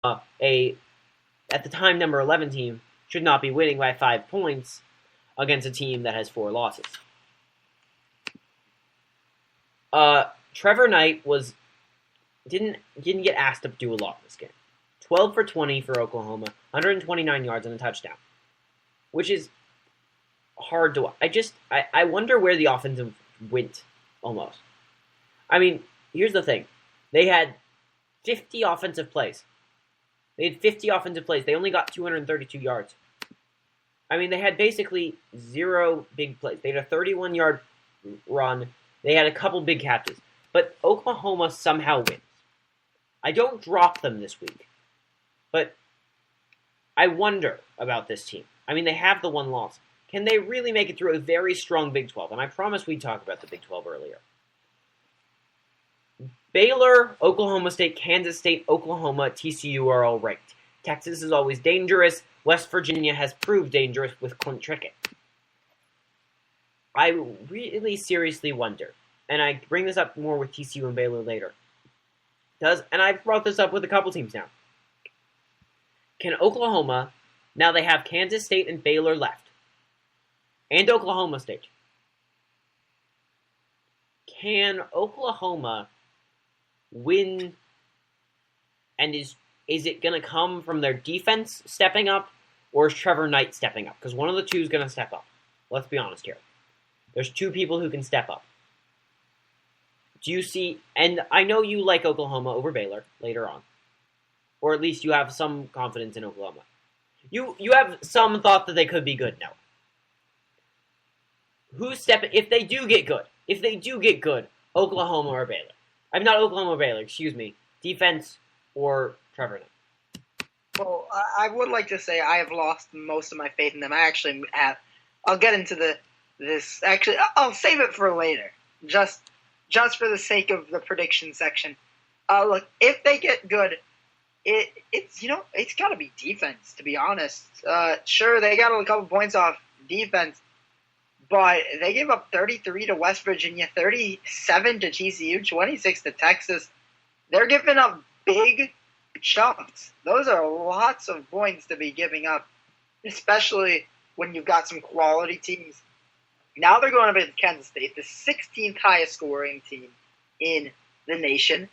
a at the time number 11 team should not be winning by 5 points against a team that has 4 losses. Trevor Knight didn't get asked to do a lot in this game. 12 for 20 for Oklahoma, 129 yards and a touchdown, which is hard to watch. I wonder where the offensive went almost. I mean, here's the thing. They had 50 offensive plays. They only got 232 yards. I mean, they had basically 0 big plays. They had a 31-yard run. They had a couple big catches. But Oklahoma somehow wins. I don't drop them this week. But I wonder about this team. I mean, they have the one loss. Can they really make it through a very strong Big 12? And I promised we'd talk about the Big 12 earlier. Baylor, Oklahoma State, Kansas State, Oklahoma, TCU are all ranked. Texas is always dangerous. West Virginia has proved dangerous with Clint Trickett. I really seriously wonder, and I bring this up more with TCU and Baylor later, and I've brought this up with a couple teams now. Can Oklahoma, now they have Kansas State and Baylor left, and Oklahoma State, can Oklahoma win, and is it going to come from their defense stepping up, or is Trevor Knight stepping up? Because one of the two is going to step up. Let's be honest here. There's 2 people who can step up. Do you see, and I know you like Oklahoma over Baylor later on, or at least you have some confidence in Oklahoma. You have some thought that they could be good now. Who's stepping, if they do get good, Oklahoma or Baylor? I'm not Oklahoma or Baylor, excuse me. Defense or Trevor Knight? Well, I would like to say I have lost most of my faith in them. I actually have. I'll get into this. Actually, I'll save it for later. Just for the sake of the prediction section. Look, if they get good, it's got to be defense, to be honest. Sure, they got a couple points off defense, but they gave up 33 to West Virginia, 37 to TCU, 26 to Texas. They're giving up big chunks. Those are lots of points to be giving up, especially when you've got some quality teams. Now they're going up against Kansas State, the 16th highest scoring team in the nation.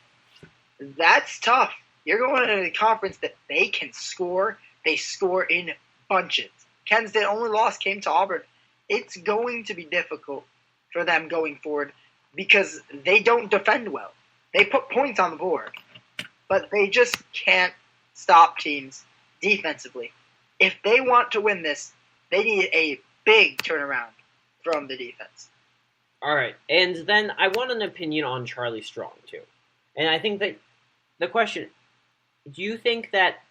That's tough. You're going into a conference that they can score. They score in bunches. Kansas State only loss came to Auburn. It's going to be difficult for them going forward because they don't defend well. They put points on the board, but they just can't stop teams defensively. If they want to win this, they need a big turnaround from the defense. All right, and then I want an opinion on Charlie Strong, too. And I think that the question, do you think that,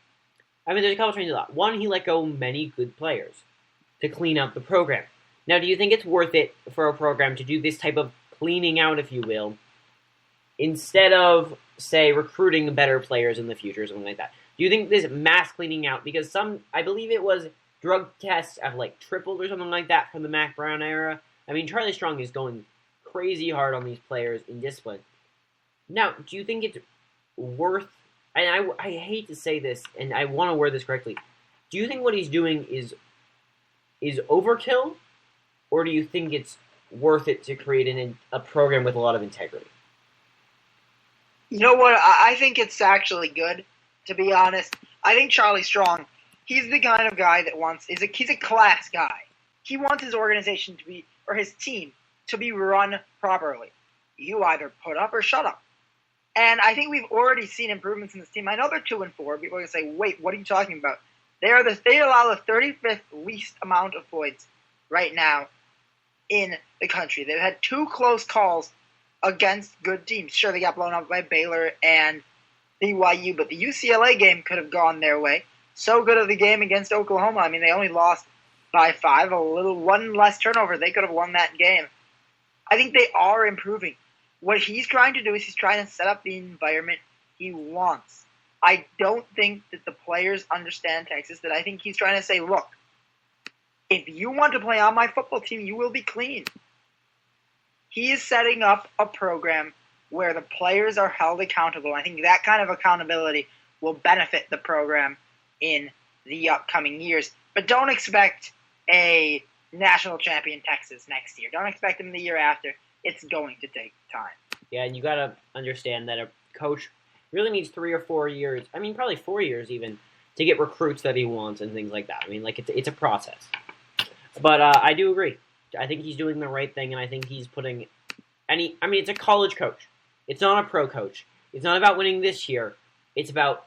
I mean, there's a couple trains of thought. One, he let go many good players to clean up the program. Now, do you think it's worth it for a program to do this type of cleaning out, if you will, instead of, say, recruiting better players in the future or something like that? Do you think this mass cleaning out, because I believe it was drug tests have like tripled or something like that from the Mac Brown era. I mean, Charlie Strong is going crazy hard on these players in discipline. Now, do you think it's worth, and I hate to say this, and I want to word this correctly, do you think what he's doing is overkill, or do you think it's worth it to create a program with a lot of integrity? You know what? I think it's actually good, to be honest. I think Charlie Strong, he's the kind of guy that he's a class guy. He wants his organization to be, or his team, to be run properly. You either put up or shut up. And I think we've already seen improvements in this team. I know they're 2-4. People are going to say, wait, what are you talking about? They allow the 35th least amount of points right now in the country. They've had 2 close calls against good teams. Sure, they got blown up by Baylor and BYU, but the UCLA game could have gone their way. So good of the game against Oklahoma. I mean, they only lost by 5, one less turnover. They could have won that game. I think they are improving. What he's trying to do is he's trying to set up the environment he wants. I don't think that the players understand Texas, that I think he's trying to say, look, if you want to play on my football team, you will be clean. He is setting up a program where the players are held accountable. I think that kind of accountability will benefit the program in the upcoming years. But don't expect a national champion Texas next year. Don't expect them the year after. It's going to take time. Yeah, and you got to understand that a coach really needs 3 or 4 years. I mean, probably 4 years even to get recruits that he wants and things like that. I mean, like it's a process. But I do agree. I think he's doing the right thing, and I think he's putting it's a college coach. It's not a pro coach. It's not about winning this year. It's about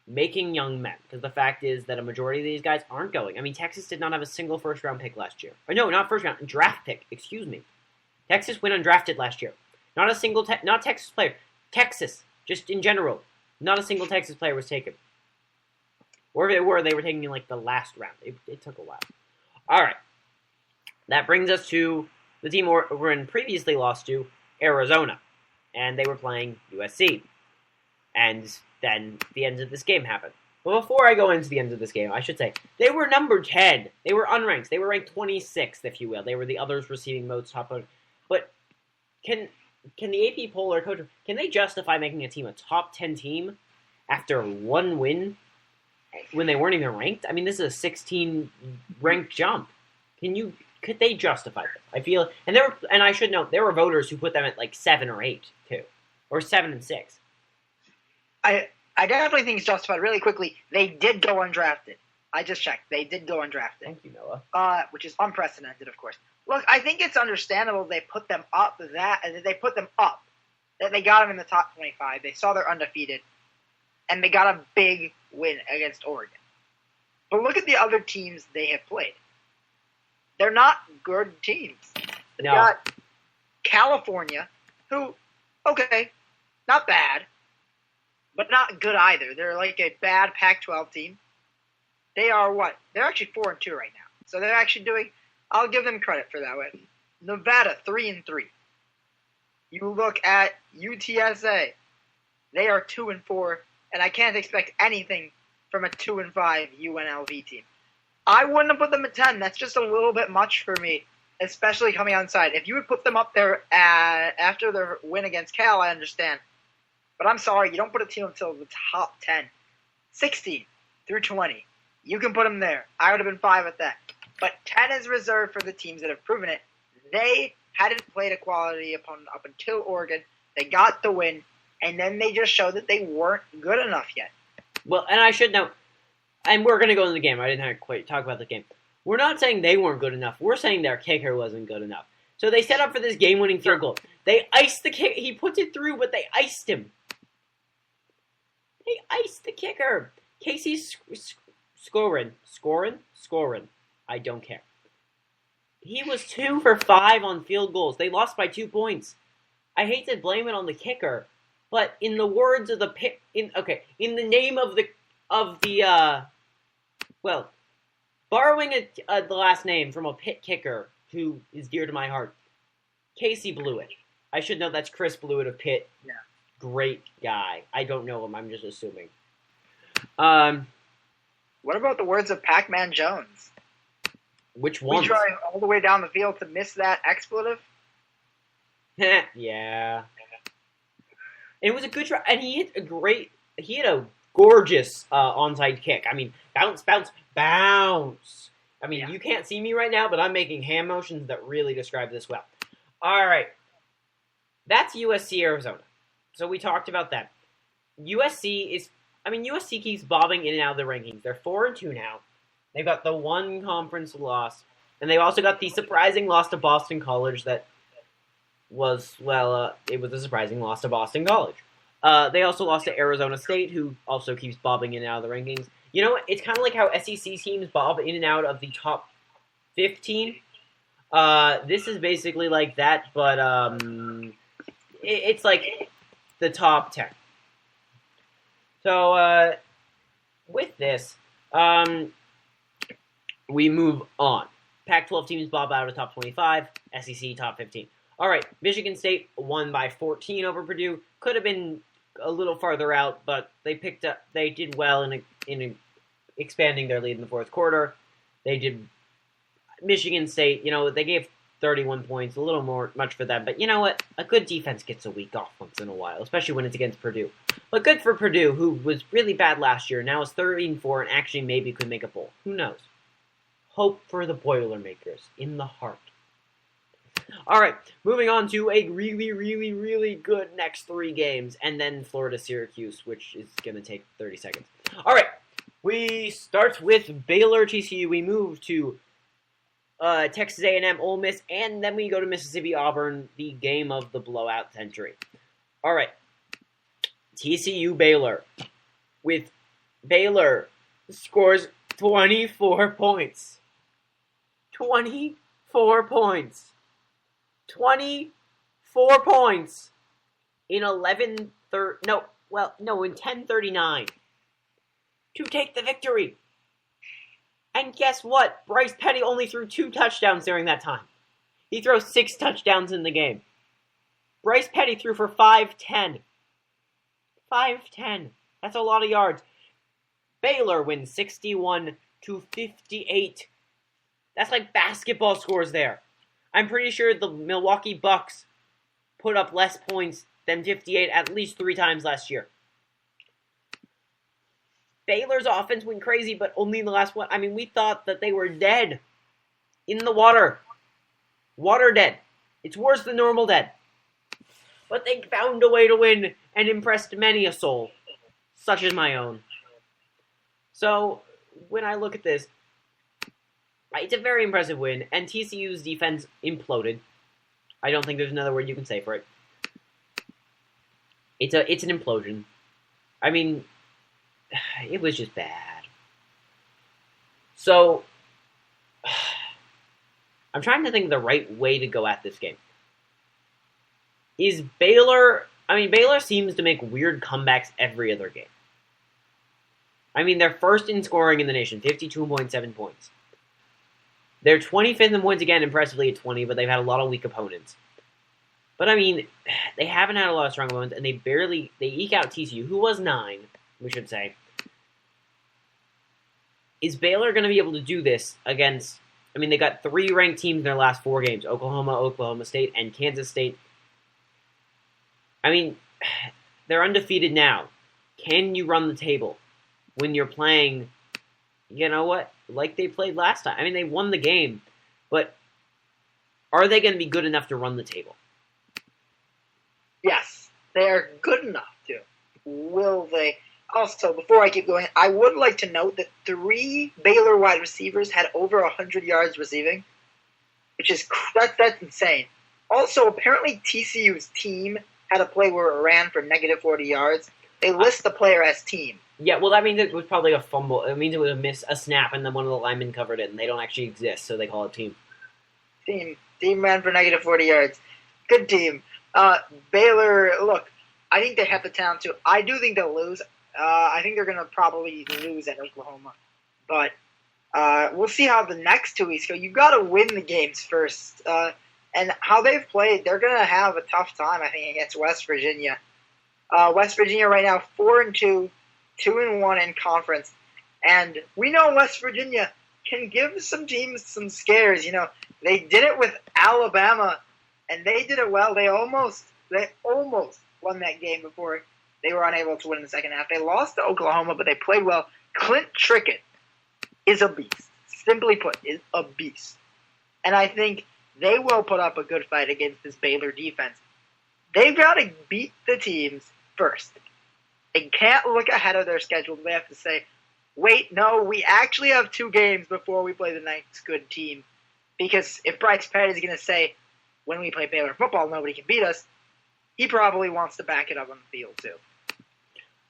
making young men. Because the fact is that a majority of these guys aren't going. I mean, Texas did not have a single first-round pick last year. Or no, not first-round, draft pick. Excuse me. Texas went undrafted last year. Not a single, not Texas player. Texas, just in general. Not a single Texas player was taken. Or if they were taking in like the last round. It took a while. All right. That brings us to the team Oregon previously lost to, Arizona. And they were playing USC. And then the end of this game happened. But before I go into the end of this game, I should say, they were number 10. They were unranked. They were ranked 26th, if you will. They were the others receiving most top votes. But can the AP poll or coach, can they justify making a team a top 10 team after one win when they weren't even ranked? I mean, this is a 16 ranked jump. Could they justify it? I feel, and I should note, there were voters who put them at like 7 or 8 too, or 7 and 6. I definitely think it's justified. Really quickly, they did go undrafted. I just checked. They did go undrafted. Thank you, Noah. Which is unprecedented, of course. Look, I think it's understandable they put them up. That they got them in the top 25. They saw they're undefeated, and they got a big win against Oregon. But look at the other teams they have played. They're not good teams. They got California, who, okay, not bad, but not good either. They're like a bad Pac-12 team. They are what? They're actually 4-2 right now. So they're actually doing. I'll give them credit for that one. Nevada 3-3. You look at UTSA. They are 2-4, and I can't expect anything from a 2-5 UNLV team. I wouldn't have put them at 10. That's just a little bit much for me, especially coming outside. If you would put them up there after their win against Cal, I understand. But I'm sorry, you don't put a team until the top 10. 16 through 20. You can put them there. I would have been fine with that. But 10 is reserved for the teams that have proven it. They hadn't played a quality opponent up until Oregon. They got the win, and then they just showed that they weren't good enough yet. Well, and I should note, and we're going to go into the game. I didn't have to quite talk about the game. We're not saying they weren't good enough. We're saying their kicker wasn't good enough. So they set up for this game-winning field goal. They iced the kicker. He puts it through, but they iced him. They iced the kicker. Casey's scoring. I don't care. He was 2 for 5 on field goals. They lost by 2 points. I hate to blame it on the kicker, but in the words of the in the name of the borrowing the last name from a Pitt kicker who is dear to my heart, Casey Blewett. I should know that's Chris Blewett of Pitt. Yeah. Great guy. I don't know him. I'm just assuming. What about the words of Pac-Man Jones? Which one? We drive all the way down the field to miss that expletive? Yeah. It was a good try, and he hit a gorgeous onside kick. I mean, bounce. I mean, You can't see me right now, but I'm making hand motions that really describe this well. All right. That's USC Arizona. So we talked about that. USC keeps bobbing in and out of the rankings. They're 4-2 now. They've got the one conference loss, and they've also got the surprising loss to Boston College that was, it was a surprising loss to Boston College. They also lost to Arizona State, who also keeps bobbing in and out of the rankings. You know what? It's kind of like how SEC teams bob in and out of the top 15. This is basically like that, but it's like the top 10. So, with this, we move on. Pac-12 teams bob out of top 25, SEC top 15. All right, Michigan State won by 14 over Purdue. Could have been a little farther out, but they did well in expanding their lead in the fourth quarter. Michigan State, they gave 31 points, a little more much for them. But you know what? A good defense gets a week off once in a while, especially when it's against Purdue. But good for Purdue, who was really bad last year, now is 13-4 and actually maybe could make a bowl. Who knows? Hope for the Boilermakers in the heart. All right, moving on to a really, really, really good next 3 games, and then Florida-Syracuse, which is going to take 30 seconds. All right, we start with Baylor-TCU. We move to Texas A&M, Ole Miss, and then we go to Mississippi-Auburn, the game of the blowout century. All right, TCU-Baylor, with Baylor scores 24 points. 24 points. 24 points in 10:39 to take the victory. And guess what? Bryce Petty only threw 2 touchdowns during that time. He throws 6 touchdowns in the game. Bryce Petty threw for 510. 510. That's a lot of yards. Baylor wins 61-58. That's like basketball scores there. I'm pretty sure the Milwaukee Bucks put up less points than 58 at least 3 times last year. Baylor's offense went crazy, but only in the last one. I mean, we thought that they were dead. In the water. Water dead. It's worse than normal dead. But they found a way to win and impressed many a soul, such as my own. So, when I look at this, it's a very impressive win, and TCU's defense imploded. I don't think there's another word you can say for it. It's an implosion. I mean, it was just bad. So, I'm trying to think of the right way to go at this game. Is Baylor... I mean, Baylor seems to make weird comebacks every other game. I mean, they're first in scoring in the nation, 52.7 points. They're 25th in points again, impressively at 20, but they've had a lot of weak opponents. But I mean, they haven't had a lot of strong opponents, and they eke out TCU, who was 9, we should say. Is Baylor going to be able to do this against, I mean, they got 3 ranked teams in their last 4 games, Oklahoma, Oklahoma State, and Kansas State. I mean, they're undefeated now. Can you run the table when you're playing, you know what, like they played last time? I mean, they won the game, but are they going to be good enough to run the table? Yes, they are good enough to. Will they? Also, before I keep going, I would like to note that 3 Baylor wide receivers had over 100 yards receiving, which is that's insane. Also, apparently TCU's team had a play where it ran for negative 40 yards. They list the player as team. Yeah, well, that means it was probably a fumble. It means it was a snap, and then one of the linemen covered it, and they don't actually exist, so they call it team. Team ran for negative 40 yards. Good team. Baylor, look, I think they have the talent to. I do think they'll lose. I think they're going to probably lose at Oklahoma. But we'll see how the next 2 weeks go. You've got to win the games first. And how they've played, they're going to have a tough time, I think, against West Virginia. West Virginia right now, 4-2, 2-1 in conference. And we know West Virginia can give some teams some scares. You know, they did it with Alabama, and they did it well. They almost won that game before they were unable to win in the second half. They lost to Oklahoma, but they played well. Clint Trickett is a beast. Simply put, is a beast. And I think they will put up a good fight against this Baylor defense. They've got to beat the teams first. They can't look ahead of their schedule. They have to say, wait, no, we actually have 2 games before we play the next good team. Because if Bryce Petty is going to say, when we play Baylor football, nobody can beat us, he probably wants to back it up on the field, too.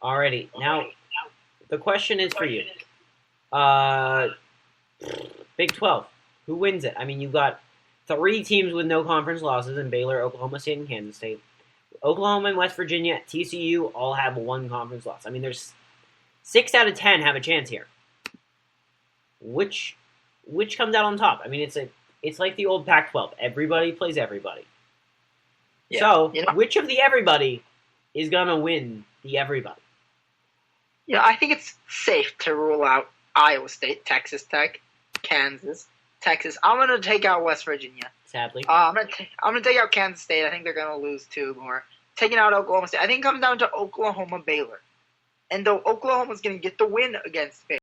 Alrighty. Now, the question is for you. Big 12. Who wins it? I mean, you've got 3 teams with no conference losses in Baylor, Oklahoma State, and Kansas State. Oklahoma and West Virginia, TCU all have 1 conference loss. I mean, there's 6 out of 10 have a chance here. Which comes out on top? I mean, it's like the old Pac-12. Everybody plays everybody. Yeah, so, which of the everybody is going to win the everybody? Yeah, I think it's safe to rule out Iowa State, Texas Tech, Kansas, Texas. I'm gonna take out West Virginia. Sadly. I'm gonna take out Kansas State. I think they're gonna lose 2 more. Taking out Oklahoma State. I think it comes down to Oklahoma Baylor, and though Oklahoma's gonna get the win against Baylor.